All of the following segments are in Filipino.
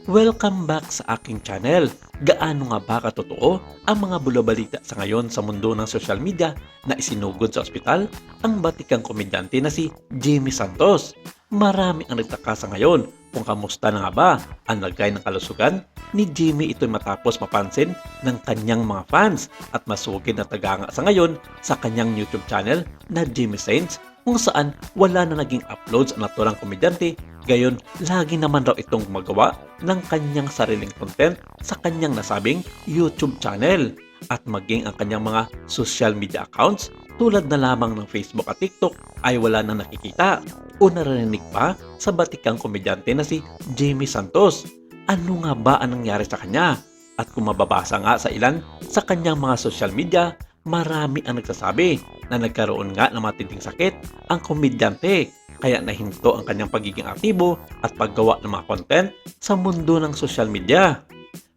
Welcome back sa aking channel. Gaano nga ba katotoo ang mga bulabalita sa ngayon sa mundo ng social media na isinugod sa ospital ang batikang komedyante na si Jimmy Santos? Marami ang nagtaka sa ngayon kung kamusta na nga ba ang lagay ng kalusugan ni Jimmy ito'y matapos mapansin ng kanyang mga fans at masugid na tagaanga sa ngayon sa kanyang YouTube channel na Jimmy Saints kung saan wala na naging uploads ang naturang komedyante. Gayon, lagi naman raw itong gumagawa ng kanyang sariling content sa kanyang nasabing YouTube channel at maging ang kanyang mga social media accounts tulad na lamang ng Facebook at TikTok ay wala na nakikita o narinig pa sa batikang komedyante na si Jimmy Santos. Ano nga ba ang nangyari sa kanya? At kung mababasa nga sa ilan sa kanyang mga social media, marami ang nagsasabi na nagkaroon nga ng matinding sakit ang komedyante kaya nahinto ang kanyang pagiging aktibo at paggawa ng mga content sa mundo ng social media.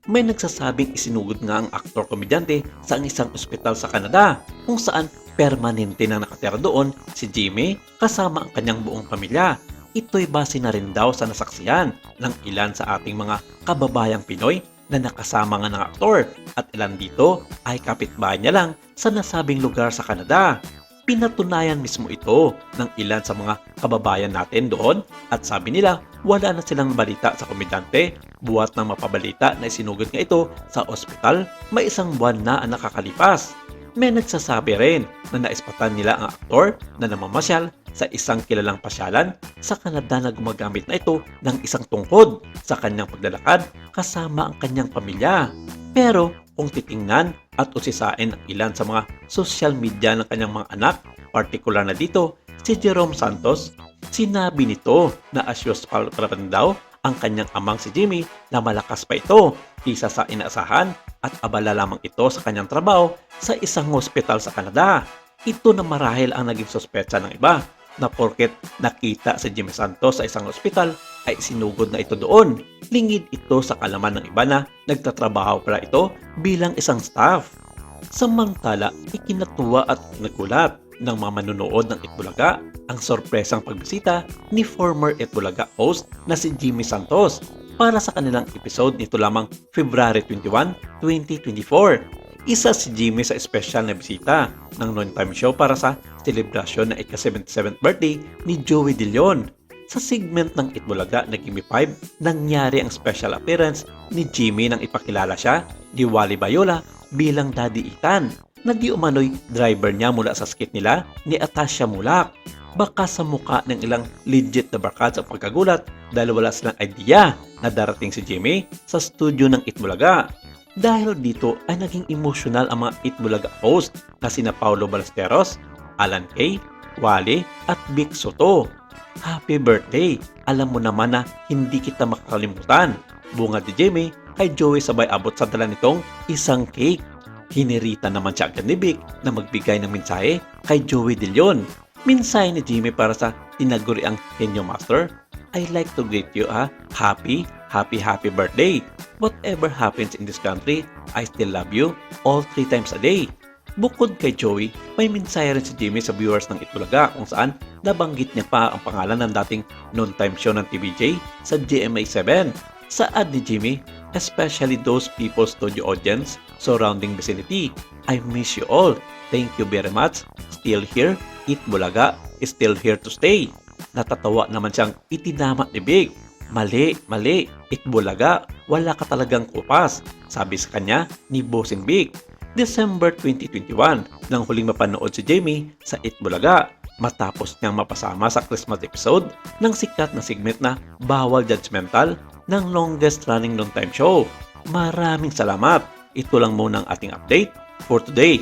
May nagsasabing isinugod nga ang aktor-komedyante sa isang ospital sa Canada kung saan permanente na nakatira doon si Jimmy kasama ang kanyang buong pamilya. Ito'y base na rin daw sa nasaksihan ng ilan sa ating mga kababayang Pinoy na nakasama nga ng aktor at ilan dito ay kapitbahay niya lang sa nasabing lugar sa Canada. Pinatunayan mismo ito ng ilan sa mga kababayan natin doon at sabi nila wala na silang balita sa komedyante buhat ng mapabalita na isinugod nga ito sa ospital may isang buwan na ang nakakalipas. May nagsasabi rin na naispatan nila ang aktor na namamasyal sa isang kilalang pasyalan sa Canada na gumagamit na ito ng isang tungkod sa kanyang paglalakad kasama ang kanyang pamilya. Pero kung titingnan at usisain ang ilan sa mga social media ng kanyang mga anak, partikular na dito si Jerome Santos, sinabi nito na asyos pa rin daw ang kanyang amang si Jimmy na malakas pa ito kisa sa inaasahan at abala lamang ito sa kanyang trabaho sa isang hospital sa Canada. Ito na marahil ang naging sospecha ng iba na porket nakita si Jimmy Santos sa isang ospital ay sinugod na ito doon. Lingid ito sa kalaman ng iba na nagtatrabaho pala ito bilang isang staff. Samantala, ikinatuwa at nagulat ng mga manunood ng Itbulaga ang sorpresang pagbisita ni former Itbulaga host na si Jimmy Santos para sa kanilang episode nito lamang February 21, 2024. Isa si Jimmy sa espesyal na bisita ng noontime show para sa selebrasyon na ika-77th birthday ni Joey De Leon. Sa segment ng Itbulaga na Gimme 5, nangyari ang special appearance ni Jimmy nang ipakilala siya ni Wally Bayola bilang Daddy Ethan na di umano'y driver niya mula sa skit nila ni Atasha Mulak. Baka sa muka ng ilang legit na barkada sa pagkagulat dahil wala silang idea na darating si Jimmy sa studio ng Itbulaga. Dahil dito ay naging emotional ang mga Itbulaga host na sina Paulo Ballesteros, Alan Kay, Wally at Vic Soto. Happy birthday! Alam mo naman na hindi kita makakalimutan. Bunga ni Jimmy kay Joey sabay abot sa dala nitong isang cake. Hinirita naman siya agad ni Vic na magbigay ng mensahe kay Joey De Leon. Mensahe ni Jimmy para sa tinaguriang Henyo Master, I like to greet you happy birthday. Whatever happens in this country, I still love you all 3 times a day. Bukod kay Joey, may mensahe rin si Jimmy sa viewers ng Itbulaga kung saan nabanggit niya pa ang pangalan ng dating noontime show ng TVJ sa GMA7. Sa ad ni Jimmy, especially those people studio audience surrounding vicinity, I miss you all. Thank you very much. Still here, Itbulaga is still here to stay. Natatawa naman siyang itinamak ni Big. Mali, Itbulaga, wala ka talagang kupas, sabi sa kanya ni Bossing Big. December 2021, nang huling mapanood si Jamie sa Itbulaga, matapos niyang mapasama sa Christmas episode ng sikat na segment na Bawal Judgmental ng longest running noontime show. Maraming salamat. Ito lang muna ang ating update for today.